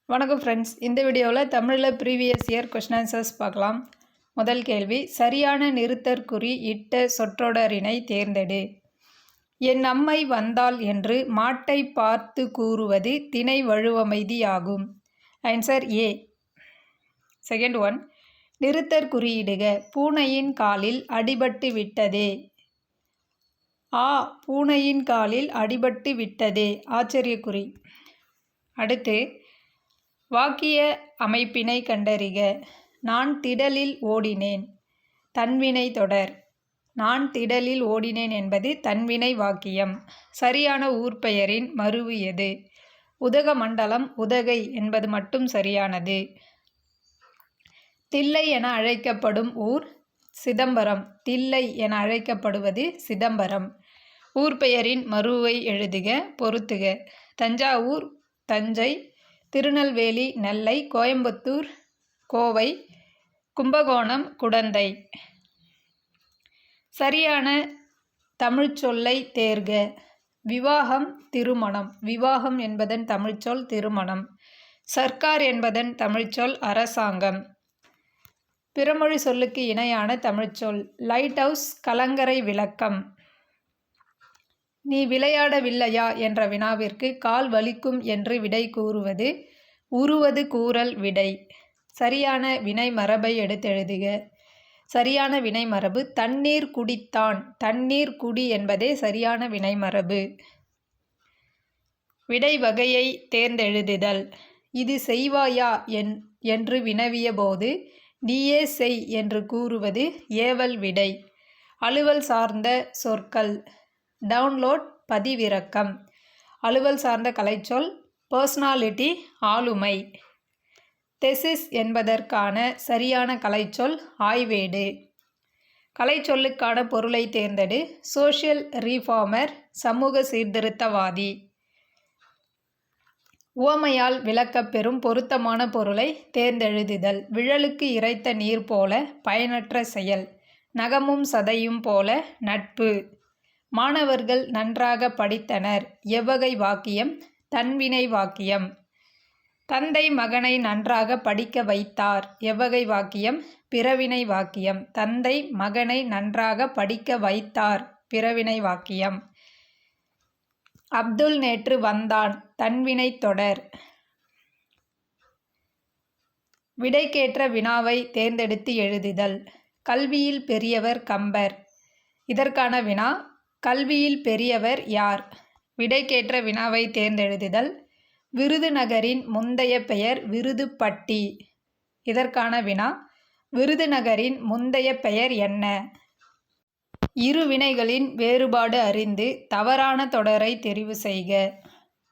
வணக்கம் ஃப்ரெண்ட்ஸ். இந்த வீடியோவில் தமிழில் ப்ரீவியஸ் இயர் கொஸ்டின் ஆன்சர்ஸ் பார்க்கலாம். முதல் கேள்வி, சரியான நிறுத்தற்குறி இட்ட சொற்றொடரினை தேர்ந்தெடு. என் அம்மை வந்தாள் என்று மாட்டை பார்த்து கூறுவது திணை வழுவமைதியாகும். Answer A. செகண்ட் ஒன், நிறுத்தற்குறியிடுக. பூனையின் காலில் அடிபட்டு விட்டதே. ஆ, பூனையின் காலில் அடிபட்டு விட்டதே ஆச்சரியக்குறி. அடுத்து, வாக்கிய அமைப்பினை கண்டறிக. நான் திடலில் ஓடினேன். தன்வினை தொடர். நான் திடலில் ஓடினேன் என்பது தன்வினை வாக்கியம். சரியான ஊர்பெயரின் மருவு எது? உதகமண்டலம், உதகை என்பது மட்டும் சரியானது. தில்லை என அழைக்கப்படும் ஊர் சிதம்பரம். தில்லை என அழைக்கப்படுவது சிதம்பரம். ஊர்பெயரின் மருவை எழுதுக, பொருத்துக. தஞ்சாவூர், தஞ்சை. திருநெல்வேலி, நெல்லை. கோயம்புத்தூர், கோவை. கும்பகோணம், குடந்தை. சரியான தமிழ்ச்சொல்லை தேர்க. விவாகம், திருமணம். விவாகம் என்பதன் தமிழ்ச்சொல் திருமணம். சர்க்கார் என்பதன் தமிழ்ச்சொல் அரசாங்கம். பிறமொழி சொல்லுக்கு இணையான தமிழ்ச்சொல் லைட் ஹவுஸ், கலங்கரை விளக்கம். நீ விளையாடவில்லையா என்ற வினாவிற்கு கால் வலிக்கும் என்று விடை கூறுவது உருவது கூறல் விடை. சரியான வினை மரபை எடுத்தெழுதுக. சரியான வினை மரபு தண்ணீர் குடித்தான். தண்ணீர் குடி என்பதே சரியான வினை மரபு. விடை வகையை தேர்ந்தெழுதுதல். இது செய்வாயா என்று வினவிய போது நீயே செய் என்று கூறுவது ஏவல் விடை. அலுவல் சார்ந்த சொற்கள் டவுன்லோட், பதிவிறக்கம். அலுவல் சார்ந்த கலைச்சொல் பர்சனாலிட்டி, ஆளுமை. தெசிஸ் என்பதற்கான சரியான கலைச்சொல் ஆய்வேடு. கலைச்சொல்லுக்கான பொருளை தேர்ந்தெடு. சோஷியல் ரீஃபார்மர், சமூக சீர்திருத்தவாதி. உவமையால் விளக்கப்பெறும் பொருத்தமான பொருளை தேர்ந்தெழுதுதல். விழலுக்கு இறைத்த நீர் போல பயனற்ற செயல். நகமும் சதையும் போல நட்பு. மாணவர்கள் நன்றாக படித்தனர். எவ்வகை வாக்கியம்? தன்வினை வாக்கியம். தந்தை மகனை நன்றாக படிக்க வைத்தார். எவ்வகை வாக்கியம்? பிறவினை வாக்கியம். தந்தை மகனை நன்றாக படிக்க வைத்தார். பிறவினை வாக்கியம். அப்துல் நேற்று வந்தான். தன்வினை தொடர். விடைக்கேற்ற வினாவை தேர்ந்தெடுத்து எழுதுதல். கல்வியில் பெரியவர் கம்பர். இதற்கான வினா கல்வியில் பெரியவர் யார்? விடைக்கேற்ற வினாவை தேர்ந்தெழுதுதல். விருதுநகரின் முந்தைய பெயர் விருதுப்பட்டி. இதற்கான வினா விருதுநகரின் முந்தைய பெயர் என்ன? இரு வினைகளின் வேறுபாடு அறிந்து தவறான தொடரை தெரிவு செய்க.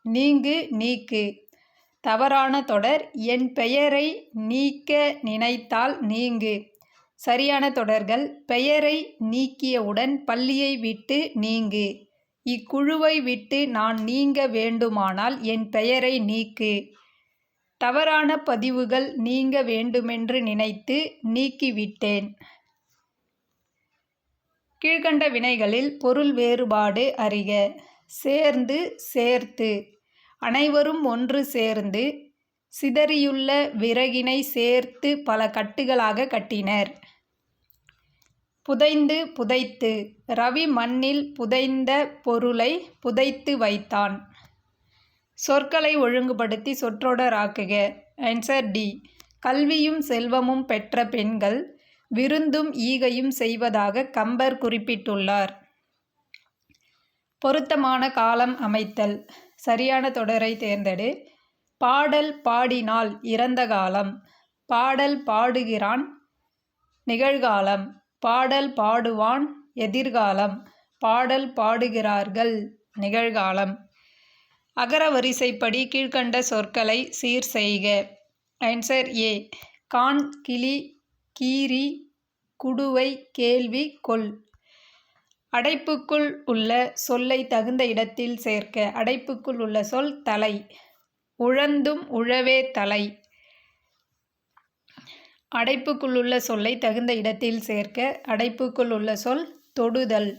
நீங்கு, நீக்கு. தவறான தொடர் என் பெயரை நீக்க நினைத்தால் நீங்கு. சரியான தொடர்கள் பெயரை நீக்கியவுடன் பள்ளியை விட்டு நீங்கு. இக்குழுவை விட்டு நான் நீங்க வேண்டுமானால் என் பெயரை நீக்கு. தவறான பதிவுகள் நீங்க வேண்டுமென்று நினைத்து நீக்கிவிட்டேன். கீழ்கண்ட வினைகளில் பொருள் வேறுபாடு அறிக. சேர்ந்து, சேர்த்து. அனைவரும் ஒன்று சேர்ந்து சிதறியுள்ள விறகினை சேர்த்து பல கட்டுகளாக கட்டினர். புதைந்து, புதைத்து. ரவி மண்ணில் புதைந்த பொருளை புதைத்து வைத்தான். சொற்களை ஒழுங்குபடுத்தி சொற்றொடராக்குக. Answer D. கல்வியும் செல்வமும் பெற்ற பெண்கள் விருந்தும் ஈகையும் செய்வதாக கம்பர் குறிப்பிட்டுள்ளார். பொருத்தமான காலம் அமைத்தல். சரியான தொடரை தேர்ந்தெடு. பாடல் பாடினால் இறந்த காலம். பாடல் பாடுகிறான் நிகழ்காலம். பாடல் பாடுவான் எதிர்காலம். பாடல் பாடுகிறார்கள் நிகழ்காலம். அகர வரிசைப்படி கீழ்கண்ட சொற்களை சீர் செய்க. Answer A. கான், கிளி, கீரி, குடுவை, கேள்வி, கொள். அடைப்புக்குள் உள்ள சொல்லை தகுந்த இடத்தில் சேர்க்க. அடைப்புக்குள் உள்ள சொல் தலை. உழந்தும் உழவே தலை. அடைப்புக்குள்ளுள்ள சொல்லை தகுந்த இடத்தில் சேர்க்க. அடைப்புக்குள் உள்ள சொல் தொடுதல்.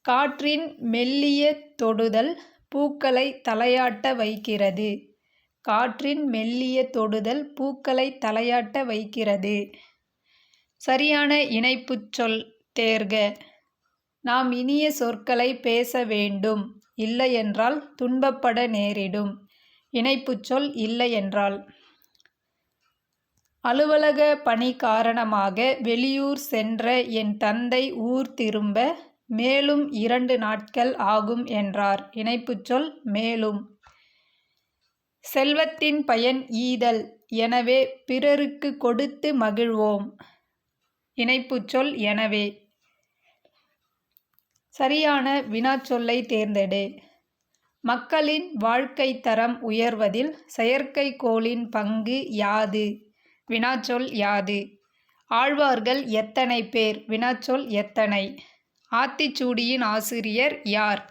காற்றின் மெல்லிய தொடுதல் பூக்களை தலையாட்ட வைக்கிறது. காற்றின் மெல்லிய தொடுதல் பூக்களை தலையாட்ட வைக்கிறது. சரியான இணைப்புச் சொல் தேர்க. நாம் இனிய சொற்களை பேச வேண்டும், இல்லையென்றால் துன்பப்பட நேரிடும். இணைப்புச் சொல் இல்லையென்றால். அலுவலக பணி காரணமாக வெளியூர் சென்ற என் தந்தை ஊர் திரும்ப மேலும் 2 நாட்கள் ஆகும் என்றார். இணைப்புச் சொல் மேலும். செல்வத்தின் பயன் ஈதல், எனவே பிறருக்கு கொடுத்து மகிழ்வோம். இணைப்புச் சொல் எனவே. சரியான வினாச்சொல்லை தேர்ந்தெடு. மக்களின் வாழ்க்கை தரம் உயர்வதில் செயற்கைக்கோளின் பங்கு யாது? வினாச்சொல் யாது? ஆழ்வார்கள் எத்தனை பேர்? வினாச்சொல் எத்தனை? ஆத்திச்சூடியின் ஆசிரியர் யார்?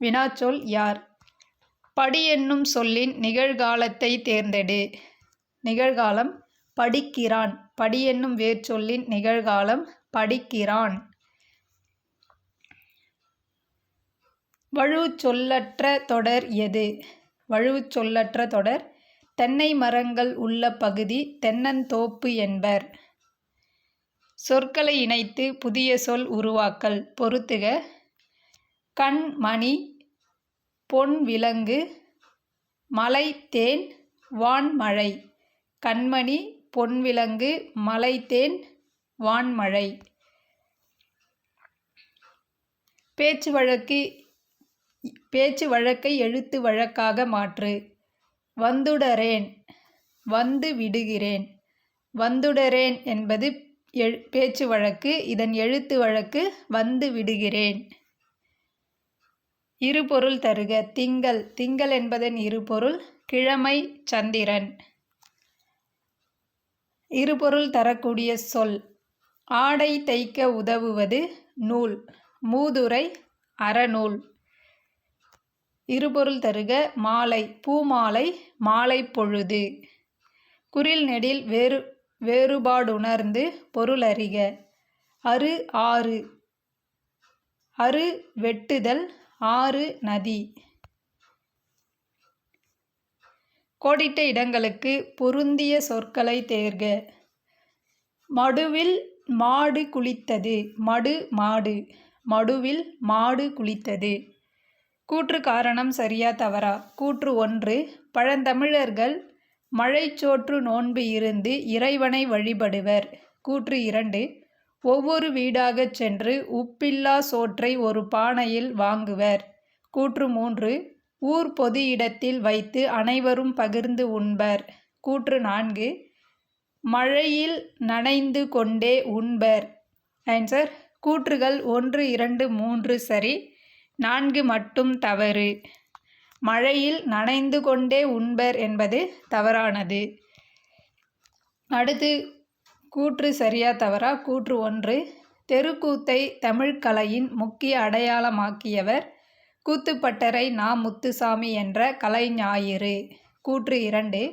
வினாச்சொல் யார்? படி என்னும் சொல்லின் நிகழ்காலத்தை தேர்ந்தெடு. நிகழ்காலம் படிக்கிறான். படி என்னும் வேர்ச்சொல்லின் நிகழ்காலம் படிக்கிறான். வழுச்சொல்லற்ற தொடர் எது? வழுச்சொல்லற்ற தொடர் தென்னை மரங்கள் உள்ள பகுதி தென்னந்தோப்பு என்பர். சொற்களை இணைத்து புதிய சொல் உருவாக்கல். பொறுத்துக. கண்மணி, பொன் விலங்கு, மலை தேன், வான்மழை. கண்மணி, பொன்விலங்கு, மலை தேன், வான்மழை. பேச்சு வழக்கை எழுத்து வழக்காக மாற்று. வந்துடரேன், வந்து விடுகிறேன். வந்துடரேன் என்பது பேச்சு வழக்கு. இதன் எழுத்து வழக்கு வந்து விடுகிறேன். இருபொருள் தருக. திங்கள். திங்கள் என்பதன் இருபொருள் கிழமை, சந்திரன். இருபொருள் தரக்கூடிய சொல். ஆடை தைக்க உதவுவது நூல். மூதுரை, அறநூல். இருபொருள் தருக. மாலை. பூமாலை, மாலை பொழுது. குறில் நெடில் வேறுபாடுணர்ந்து பொருளறிக. அரு, ஆறு. அரு வெட்டுதல், ஆறு நதி. கோடிட்ட இடங்களுக்கு பொருந்திய சொற்களை தேர்க. மடுவில் மாடு குளித்தது. மடு, மாடு. மடுவில் மாடு குளித்தது. கூற்று காரணம் சரியா தவறா? கூற்று 1. பழந்தமிழர்கள் மழைச்சோற்று நோன்பு இருந்து இறைவனை வழிபடுவர். கூற்று 2. ஒவ்வொரு வீடாகச் சென்று உப்பில்லா சோற்றை ஒரு பானையில் வாங்குவர். கூற்று 3. ஊர் பொது இடத்தில் வைத்து அனைவரும் பகிர்ந்து உண்பர். கூற்று 4. மழையில் நனைந்து கொண்டே உண்பர். ஆன்சர். கூற்றுகள் 1, 2, 3 சரி, 4 மட்டும் தவறு. மழையில் நனைந்து கொண்டே உண்பர் என்பது தவறானது. அடுத்து கூற்று சரியா தவறா? கூற்று 1. தெருக்கூத்தை தமிழ்கலையின் முக்கிய அடையாளமாக்கியவர் கூத்துப்பட்டறை நா. முத்துசாமி என்ற கலைஞாயிறு. கூற்று 2.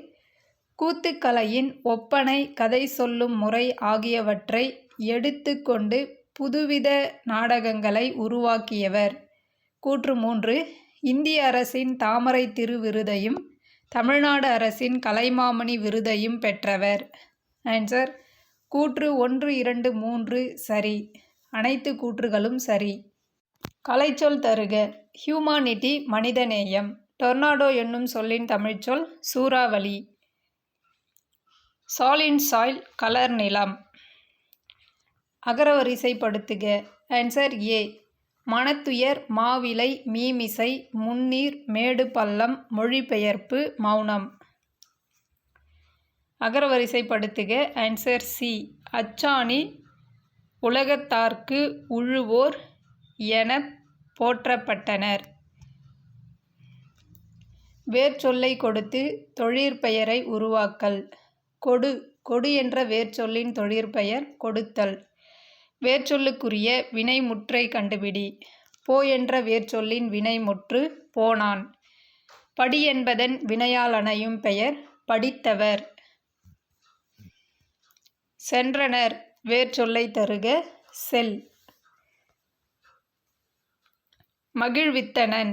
கூத்துக்கலையின் ஒப்பனை, கதை சொல்லும் முறை ஆகியவற்றை எடுத்து கொண்டு புதுவித நாடகங்களை உருவாக்கியவர். கூற்று 3. இந்திய அரசின் தாமரை திரு விருதையும் தமிழ்நாடு அரசின் கலைமாமணி விருதையும் பெற்றவர். ஆன்சர். கூற்று 1, 2, 3 சரி. அனைத்து கூற்றுகளும் சரி. கலைச்சொல் தருக. ஹியூமானிட்டி, மனிதநேயம். டொர்னாடோ என்னும் சொல்லின் தமிழ்ச்சொல் சூறாவளி. சாலின் சாயில், கலர் நிலம். அகரவரிசைப்படுத்துக. Answer A. மனத்துயர், மாவிலை, மீமிசை, முன்னீர், மேடு பள்ளம். மொழிபெயர்ப்பு மௌனம். அகரவரிசைப்படுத்துக. Answer C. அச்சாணி, உலகத்தார்க்கு உழுவோர் எனப் போற்றப்பட்டனர். வேர்ச்சொல்லை கொடுத்து தொழிற்பெயரை உருவாக்கல். கொடு. கொடு என்ற வேர்ச்சொல்லின் தொழிற்பெயர் கொடுத்தல். வேர்ச்சொல்லுக்குரிய வினைமுற்றை கண்டுபிடி. போ என்ற வேர்ச்சொல்லின் வினைமுற்று போனான். படி என்பதன் வினையால் அணையும் பெயர் படித்தவர். சென்றனர் வேர்ச்சொல்லை தருக. செல். மகிழ்வித்தனன்.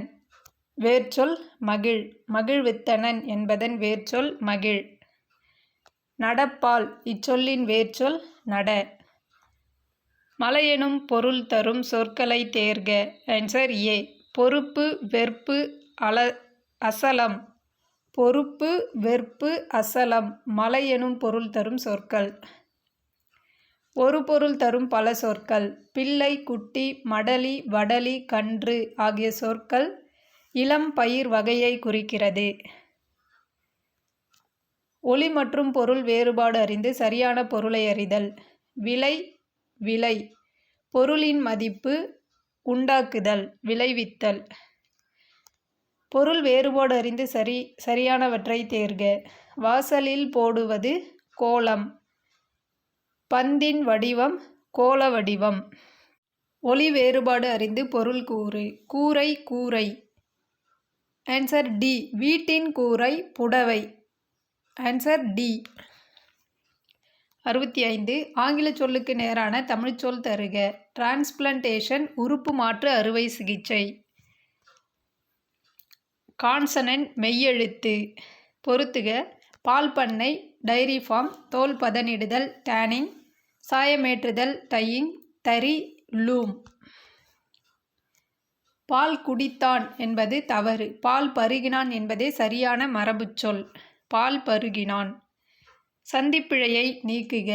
வேர்ச்சொல் மகிழ். மகிழ்வித்தனன் என்பதன் வேர்ச்சொல் மகிழ். நடப்பால் இச்சொல்லின் வேர்ச்சொல் நட. மலையெனும் பொருள் தரும் சொற்களை தேர்க. Answer A. பொறுப்பு வெறுப்பு அசலம். பொறுப்பு வெறுப்பு அசலம் மலையெனும் பொருள் தரும் சொற்கள். ஒரு பொருள் தரும் பல சொற்கள். பிள்ளை குட்டி மடலி வடலி கன்று ஆகிய சொற்கள் இளம் பயிர் வகையை குறிக்கிறது. ஒலி மற்றும் பொருள் வேறுபாடு அறிந்து சரியான பொருளை அறிதல். விலை விலை பொருளின் மதிப்பு உண்டாக்குதல் விளைவித்தல். பொருள் வேறுபாடு அறிந்து சரியானவற்றை தேர்க. வாசலில் போடுவது கோலம். பந்தின் வடிவம் கோல வடிவம். ஒலி வேறுபாடு அறிந்து பொருள் கூறு. கூரை கூரை. Answer D. வீட்டின் கூரை புடவை. Answer D. 65. ஆங்கில சொல்லுக்கு நேரான தமிழ்ச்சொல் தருக. டிரான்ஸ்பிளான்டேஷன் உறுப்பு மாற்று அறுவை சிகிச்சை. கான்சனன்ட் மெய்யெழுத்து. பொறுத்துக. பால் பண்ணை டைரி ஃபார்ம். தோல் பதனிடுதல் டேனிங். சாயமேற்றுதல் டையிங். தறி லூம். பால் குடித்தான் என்பது தவறு. பால் பருகினான் என்பதே சரியான மரபுச்சொல். பால் பருகினான். சந்திப்பிழையை நீக்குக.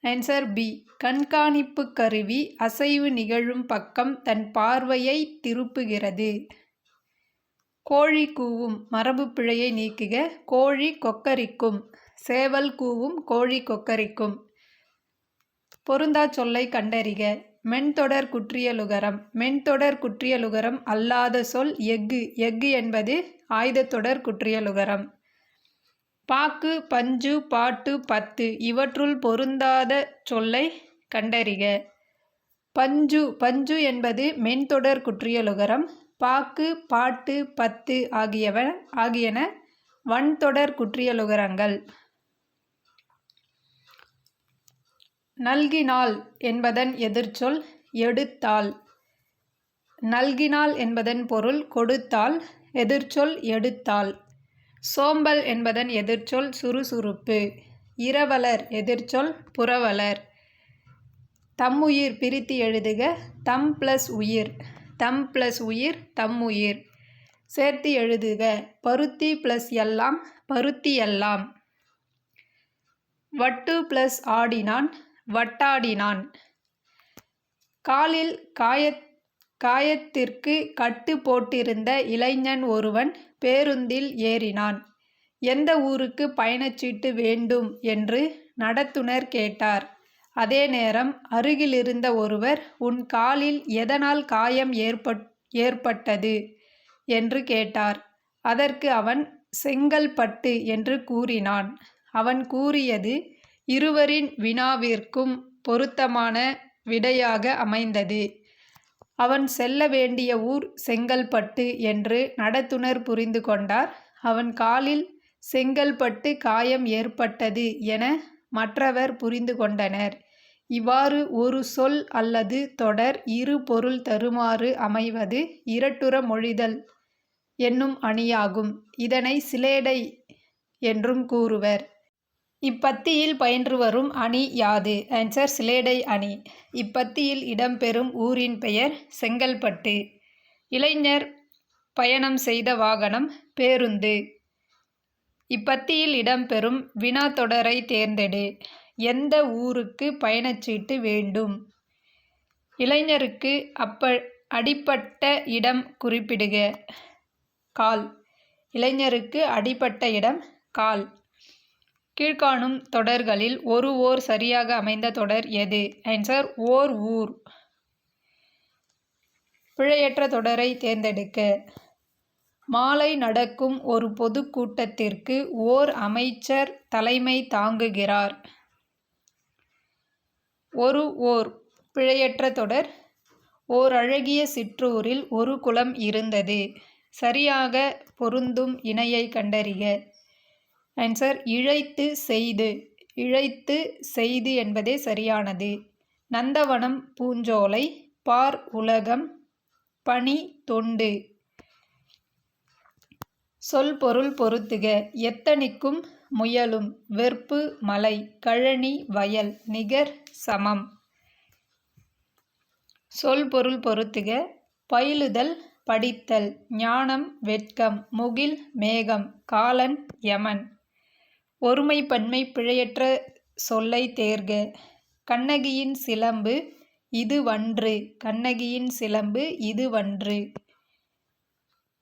Answer B. கண்காணிப்பு கருவி அசைவு நிகழும் பக்கம் தன் பார்வையை திருப்புகிறது. கோழி கூவும். மரபு பிழையை நீக்குக. கோழி கொக்கரிக்கும். சேவல் கூவும் கோழி கொக்கரிக்கும். பொருந்தா சொல்லை கண்டறிக. மென்தொடர் குற்றியலுகரம். மென்தொடர் குற்றியலுகரம் அல்லாத சொல் எஃகு. எஃகு என்பது ஆய்தத்தொடர் குற்றியலுகரம். பாக்கு பஞ்சு பாட்டு பத்து இவற்றுள் பொருந்தாத சொல்லை கண்டறிக. பஞ்சு பஞ்சு என்பது மென்தொடர் குற்றியலுகரம். பாக்கு பாட்டு பத்து ஆகியன வன்தொடர் குற்றியலுகரங்கள். நல்கினாள் என்பதன் எதிர்ச்சொல் எடுத்தாள். நல்கினாள் என்பதன் பொருள் கொடுத்தாள். எதிர்ச்சொல் எடுத்தாள். சோம்பல் என்பதன் எதிர்ச்சொல் சுறுசுறுப்பு. இரவலர் எதிர்ச்சொல் புரவலர். தம்முயிர் பிரித்து எழுதுக. தம் ப்ளஸ் உயிர். தம் ப்ளஸ் உயிர் தம்முயிர். சேர்த்து எழுதுக. பருத்தி ப்ளஸ் எல்லாம் பருத்தி எல்லாம். வட்டு ப்ளஸ் ஆடினான் வட்டாடினான். காலில் காயத்திற்கு கட்டு போட்டிருந்த இளைஞன் ஒருவன் பேருந்தில் ஏறினான். எந்த ஊருக்கு பயணச்சீட்டு வேண்டும் என்று நடத்துனர் கேட்டார். அதே நேரம் அருகிலிருந்த ஒருவர் உன் காலில் எதனால் காயம் ஏற்பட்டது என்று கேட்டார். அதற்கு அவன் செங்கல்பட்டு என்று கூறினான். அவன் கூறியது இருவரின் வினாவிற்கும் பொருத்தமான விடையாக அமைந்தது. அவன் செல்ல வேண்டிய ஊர் செங்கல்பட்டு என்று நடத்துனர் புரிந்து கொண்டார். அவன் காலில் செங்கல்பட்டு காயம் ஏற்பட்டது என மற்றவர் புரிந்து கொண்டனர். இவ்வாறு ஒரு சொல் அல்லது தொடர் இரு பொருள் தருமாறு அமைவது இரட்டுற மொழிதல் என்னும் அணியாகும். இதனை சிலேடை என்றும் கூறுவர். இப்பத்தியில் பயின்று வரும் அணி யாது? ஆன்சர் சிலேடை அணி. இப்பத்தியில் இடம்பெறும் ஊரின் பெயர் செங்கல்பட்டு. இளைஞர் பயணம் செய்த வாகனம் பேருந்து. இப்பத்தியில் இடம்பெறும் வினா தொடரை தேர்ந்தெடு. எந்த ஊருக்கு பயணச்சீட்டு வேண்டும்? இளைஞருக்கு அடிபட்ட இடம் குறிப்பிடுக. கால். இளைஞருக்கு அடிபட்ட இடம் கால். கீழ்காணும் தொடர்களில் ஓர் சரியாக அமைந்த தொடர் எது? ஆன்சர் ஓர் ஊர். பிழையற்ற தொடரை தேர்ந்தெடுக்க. மாலை நடக்கும் ஒரு பொதுக்கூட்டத்திற்கு ஓர் அமைச்சர் தலைமை தாங்குகிறார். ஓர் பிழையற்ற தொடர். ஓர் அழகிய சிற்றூரில் ஒரு குளம் இருந்தது. சரியாக பொருந்தும் இணையை கண்டறிக. ஆன்சர் இழைத்து செய்து. இழைத்து செய்து என்பதே சரியானது. நந்தவனம் பூஞ்சோலை. பார் உலகம். பணி தொண்டு. சொல் பொருள் பொருத்துக. எத்தனிக்கும் முயலும் வெற்பு மலை கழனி வயல் நிகர் சமம். சொல் பொருள் பொருத்துக. பயிலுதல் படித்தல் ஞானம் வெட்கம் முகில் மேகம் காலன் யமன். ஒருமை பன்மை பிழையற்ற சொல்லை தேர்க. கண்ணகியின் சிலம்பு இது வன்று கண்ணகியின் சிலம்பு இது வன்று.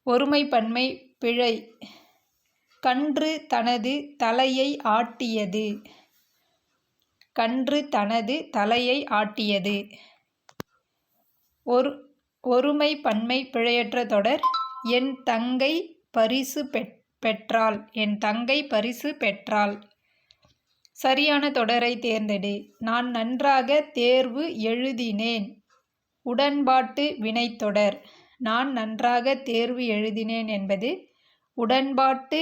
ஒருமை பன்மை பிழை. கன்று தனது தலையை ஆட்டியது கன்று தனது தலையை ஆட்டியது. ஒருமை பன்மை பிழையற்ற தொடர். என் தங்கை பரிசு பெற்றாள் என் தங்கை பரிசு பெற்றாள். சரியான தொடரை தேர்ந்தெடு. நான் நன்றாக தேர்வு எழுதினேன். உடன்பாட்டு வினைத்தொடர். நான் நன்றாக தேர்வு எழுதினேன் என்பது உடன்பாட்டு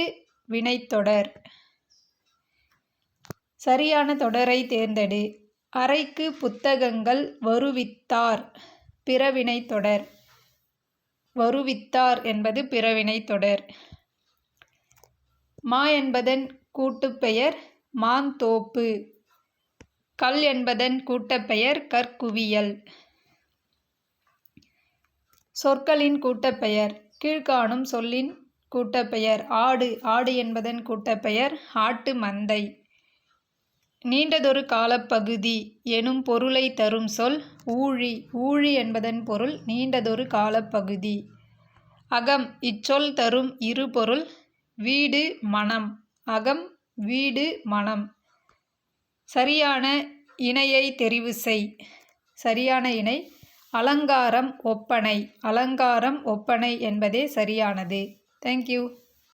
வினைத்தொடர். சரியான தொடரை தேர்ந்தெடு. அறைக்கு புத்தகங்கள் வருவித்தார் பிறவினைத்தொடர். வருவித்தார் என்பது பிறவினைத்தொடர். மா என்பதன் கூட்டுப்பெயர் மாந்தோப்பு. கல் என்பதன் கூட்டப்பெயர் கற்குவியல். சொற்களின் கூட்டப்பெயர். கீழ்காணும் சொல்லின் கூட்டப்பெயர். ஆடு ஆடு என்பதன் கூட்டப்பெயர் ஆட்டு மந்தை. நீண்டதொரு காலப்பகுதி எனும் பொருளை தரும் சொல் ஊழி. ஊழி என்பதன் பொருள் நீண்டதொரு காலப்பகுதி. அகம் இச்சொல் தரும் இரு பொருள் வீடு மனம். அகம் வீடு மனம். சரியான இணையை தெரிவு செய். சரியான இணை அலங்காரம் ஒப்பனை. அலங்காரம் ஒப்பனை என்பதே சரியானது. தேங்க்யூ.